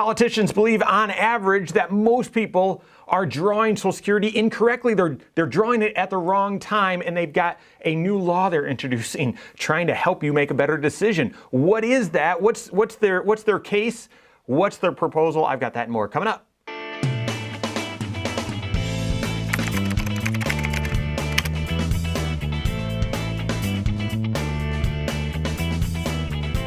Politicians believe on average that most people are drawing Social Security incorrectly. They're drawing it at the wrong time, and they've got a new law they're introducing trying to help you make a better decision. What is that? What's their case? What's their proposal? I've got that and more coming up.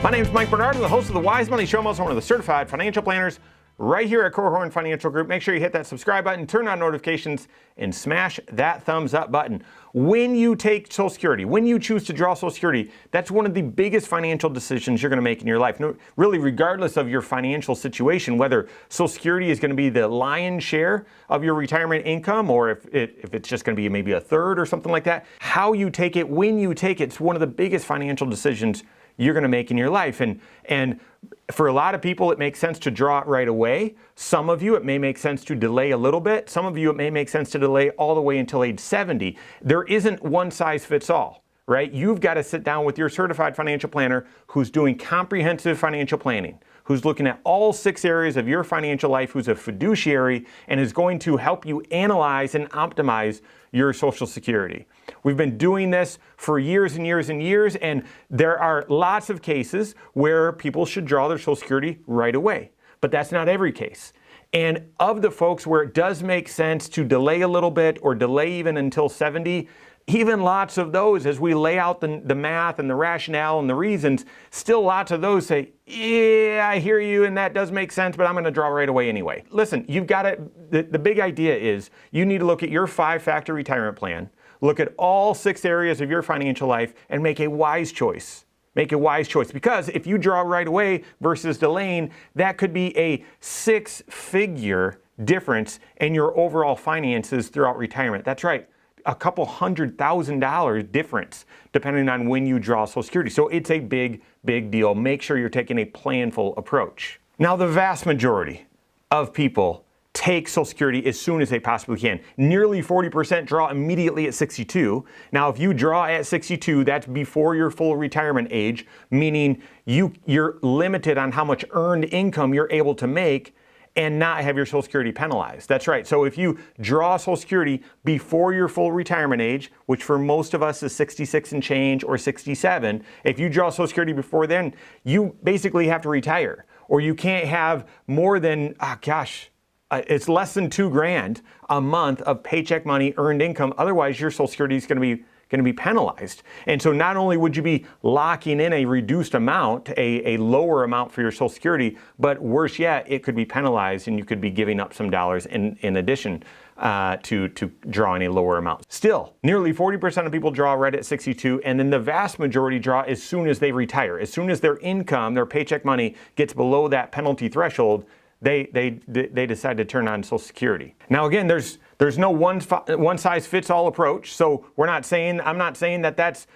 My name is Mike Bernard. I'm the host of the Wise Money Show. I'm also one of the certified financial planners right here at Korhorn Financial Group. Make sure you hit that subscribe button, turn on notifications, and smash that thumbs up button. When you take Social Security, when you choose to draw Social Security, that's one of the biggest financial decisions you're going to make in your life. No, really, regardless of your financial situation, whether Social Security is going to be the lion's share of your retirement income, or if it's just going to be maybe a third or something like that, how you take it, when you take it, it's one of the biggest financial decisions you're going to make in your life. And for a lot of people, it makes sense to draw it right away. Some of you, it may make sense to delay a little bit. Some of you, it may make sense to delay all the way until age 70. There isn't one size fits all, right? You've got to sit down with your certified financial planner who's doing comprehensive financial planning, who's looking at all 6 areas of your financial life, who's a fiduciary, and is going to help you analyze and optimize your Social Security. We've been doing this for years and years and years, and there are lots of cases where people should draw their Social Security right away. But that's not every case. And of the folks where it does make sense to delay a little bit or delay even until 70, even lots of those, as we lay out the math and the rationale and the reasons, still lots of those say, yeah, I hear you and that does make sense, but I'm going to draw right away anyway. Listen, you've got to, the big idea is you need to look at your 5-factor retirement plan, look at all 6 areas of your financial life, and make a wise choice. Make a wise choice, because if you draw right away versus delaying, that could be a 6-figure difference in your overall finances throughout retirement. That's right. A couple $100,000 difference depending on when you draw Social Security. So it's a big, big deal. Make sure you're taking a planful approach. Now, the vast majority of people take Social Security as soon as they possibly can. Nearly 40% draw immediately at 62. Now, if you draw at 62, that's before your full retirement age, meaning you're limited on how much earned income you're able to make and not have your Social Security penalized. That's right. So if you draw Social Security before your full retirement age, which for most of us is 66 and change or 67, if you draw Social Security before then, you basically have to retire, or you can't have more than, it's less than $2,000 a month of paycheck money, earned income. Otherwise, your Social Security is going to be penalized. And so not only would you be locking in a reduced amount, a lower amount for your Social Security, but worse yet, it could be penalized and you could be giving up some dollars in addition to drawing a lower amount. Still, nearly 40% of people draw right at 62, and then the vast majority draw as soon as they retire. As soon as their income, their paycheck money gets below that penalty threshold, they decide to turn on Social Security. Now again, there's no one size fits all approach. So I'm not saying that that's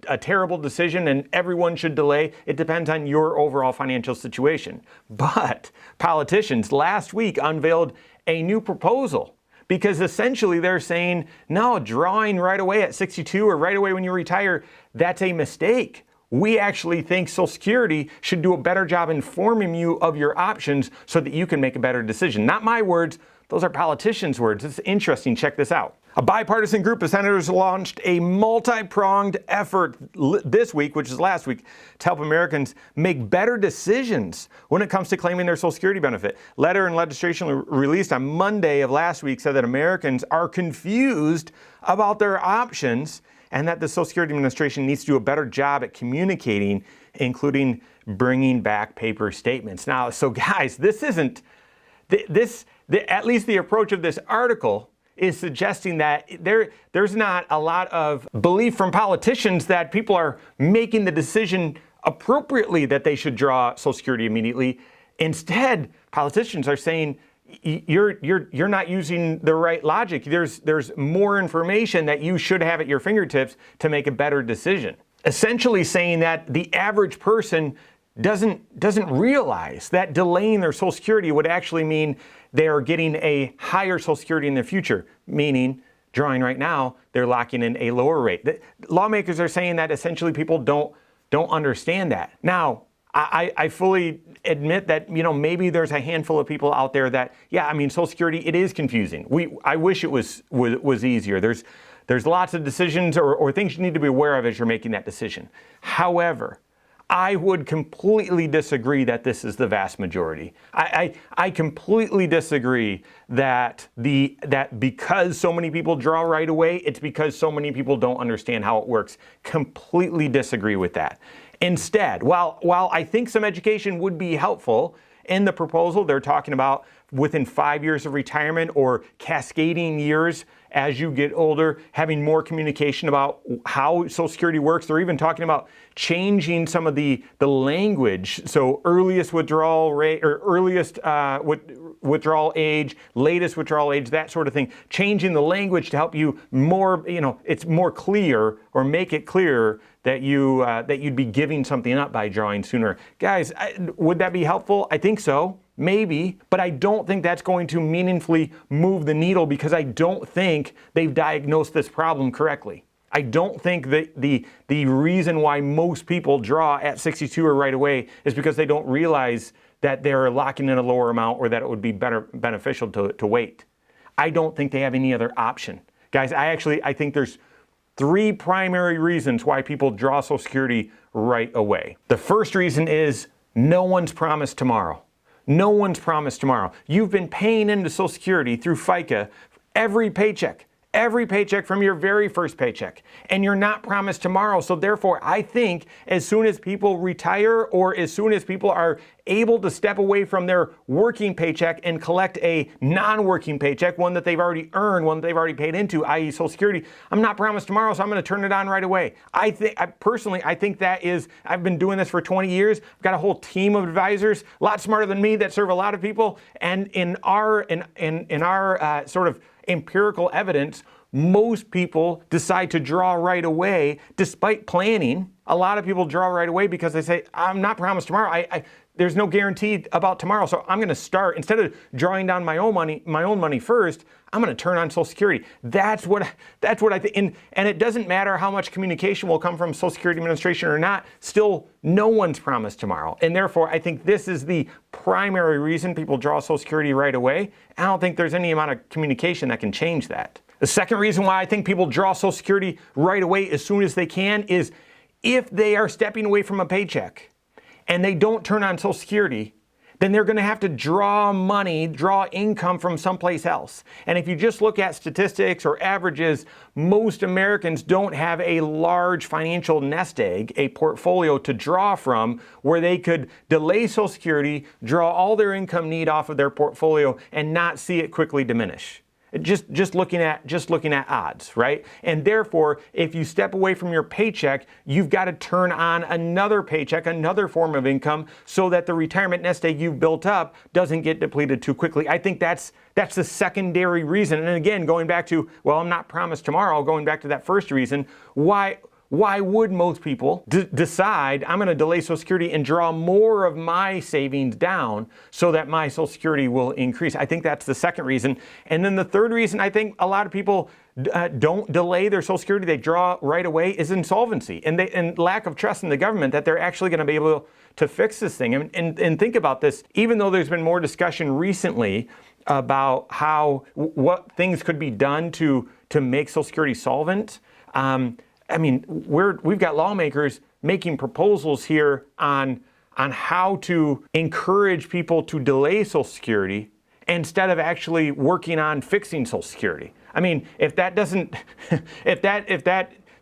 a terrible decision and everyone should delay. It depends on your overall financial situation. But politicians last week unveiled a new proposal, because essentially they're saying, no, drawing right away at 62 or right away when you retire, that's a mistake. We actually think Social Security should do a better job informing you of your options so that you can make a better decision. Not my words, those are politicians' words. It's interesting. Check this out. A bipartisan group of senators launched a multi-pronged effort this week, which is last week, to help Americans make better decisions when it comes to claiming their Social Security benefit. Letter and legislation released on Monday of last week said that Americans are confused about their options, and that the Social Security Administration needs to do a better job at communicating, including bringing back paper statements. Now, so guys, at least the approach of this article is suggesting that there's not a lot of belief from politicians that people are making the decision appropriately that they should draw Social Security immediately. Instead, politicians are saying, you're not using the right logic. There's more information that you should have at your fingertips to make a better decision. Essentially saying that the average person doesn't realize that delaying their Social Security would actually mean they are getting a higher Social Security in the future, meaning drawing right now, they're locking in a lower rate. The lawmakers are saying that essentially people don't understand that. Now, I fully admit that, maybe there's a handful of people out there that, Social Security, it is confusing. I wish it was easier. There's lots of decisions or things you need to be aware of as you're making that decision. However, I would completely disagree that this is the vast majority. I completely disagree that because so many people draw right away, it's because so many people don't understand how it works. Completely disagree with that. Instead, while I think some education would be helpful, in the proposal they're talking about within 5 years of retirement or cascading years as you get older, having more communication about how Social Security works. They're even talking about changing some of the language. So earliest withdrawal rate or earliest withdrawal age, latest withdrawal age, that sort of thing. Changing the language to help you more, it's more clear or make it clear that you'd be giving something up by drawing sooner. Guys, would that be helpful? I think so. Maybe, but I don't think that's going to meaningfully move the needle because I don't think they've diagnosed this problem correctly. I don't think that the reason why most people draw at 62 or right away is because they don't realize that they're locking in a lower amount or that it would be beneficial to wait. I don't think they have any other option. Guys, I think there's 3 primary reasons why people draw Social Security right away. The first reason is no one's promised tomorrow. No one's promised tomorrow. You've been paying into Social Security through FICA every paycheck from your very first paycheck, and you're not promised tomorrow. So therefore, I think as soon as people retire or as soon as people are able to step away from their working paycheck and collect a non-working paycheck, one that they've already earned, one that they've already paid into, i.e. Social Security, I'm not promised tomorrow, so I'm going to turn it on right away. I think that is, I've been doing this for 20 years. I've got a whole team of advisors, a lot smarter than me, that serve a lot of people. And in our sort of empirical evidence, most people decide to draw right away despite planning. A lot of people draw right away because they say, I'm not promised tomorrow. There's no guarantee about tomorrow, so I'm going to start, instead of drawing down my own money first, I'm going to turn on Social Security. That's what I think. And it doesn't matter how much communication will come from Social Security Administration or not, still no one's promised tomorrow. And therefore, I think this is the primary reason people draw Social Security right away. I don't think there's any amount of communication that can change that. The second reason why I think people draw Social Security right away as soon as they can is if they are stepping away from a paycheck and they don't turn on Social Security, then they're going to have to draw income from someplace else. And if you just look at statistics or averages, most Americans don't have a large financial nest egg, a portfolio to draw from where they could delay Social Security, draw all their income need off of their portfolio, and not see it quickly diminish. Just looking at odds, right? And therefore, if you step away from your paycheck, you've got to turn on another paycheck, another form of income, so that the retirement nest egg you've built up doesn't get depleted too quickly. I think that's the secondary reason. And again, going back to, I'm not promised tomorrow, going back to that first reason, why would most people decide I'm going to delay Social Security and draw more of my savings down so that my Social Security will increase? I think that's the second reason. And then the third reason I think a lot of people don't delay their Social Security, they draw right away, is insolvency and lack of trust in the government that they're actually going to be able to fix this thing. And think about this, even though there's been more discussion recently about what things could be done to make Social Security solvent. We've got lawmakers making proposals here on how to encourage people to delay Social Security instead of actually working on fixing Social Security. If that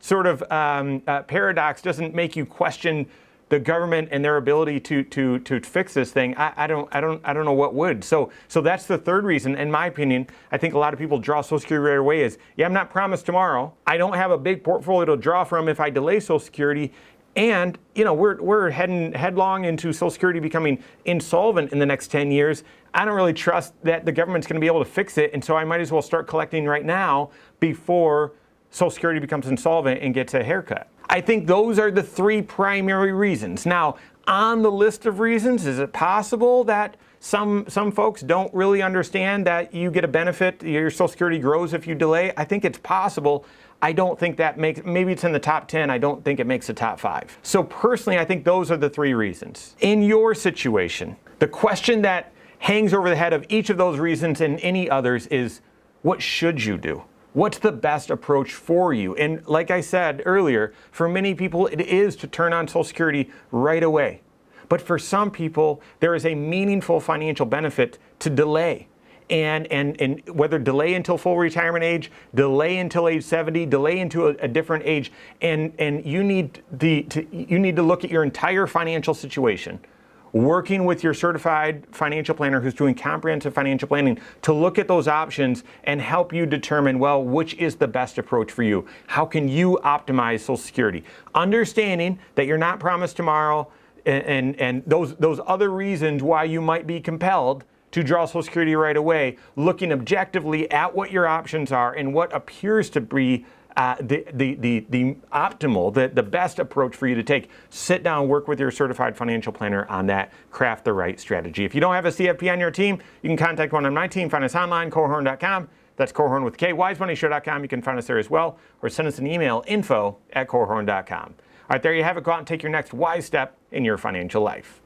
sort of paradox doesn't make you question the government and their ability to fix this thing, I don't know what would. So that's the third reason, in my opinion. I think a lot of people draw Social Security right away is, I'm not promised tomorrow. I don't have a big portfolio to draw from if I delay Social Security. And, we're heading headlong into Social Security becoming insolvent in the next 10 years. I don't really trust that the government's going to be able to fix it. And so I might as well start collecting right now before Social Security becomes insolvent and gets a haircut. I think those are the 3 primary reasons. Now, on the list of reasons, is it possible that some folks don't really understand that you get a benefit, your Social Security grows if you delay? I think it's possible. I don't think that makes, maybe it's in the top 10, I don't think it makes the top 5. So personally, I think those are the 3 reasons. In your situation, the question that hangs over the head of each of those reasons and any others is, what should you do? What's the best approach for you? And like I said earlier, for many people, it is to turn on Social Security right away. But for some people, there is a meaningful financial benefit to delay. And whether delay until full retirement age, delay until age 70, delay into a different age, and you need to look at your entire financial situation, working with your certified financial planner who's doing comprehensive financial planning to look at those options and help you determine, well, which is the best approach for you? How can you optimize Social Security? Understanding that you're not promised tomorrow, and those other reasons why you might be compelled to draw Social Security right away, looking objectively at what your options are and what appears to be the optimal, the best approach for you to take. Sit down, work with your certified financial planner on that, craft the right strategy. If you don't have a CFP on your team, you can contact one on my team. Find us online, Korhorn.com. That's Korhorn with K. WiseMoneyShow.com. You can find us there as well, or send us an email, info@Korhorn.com. All right, there you have it. Go out and take your next wise step in your financial life.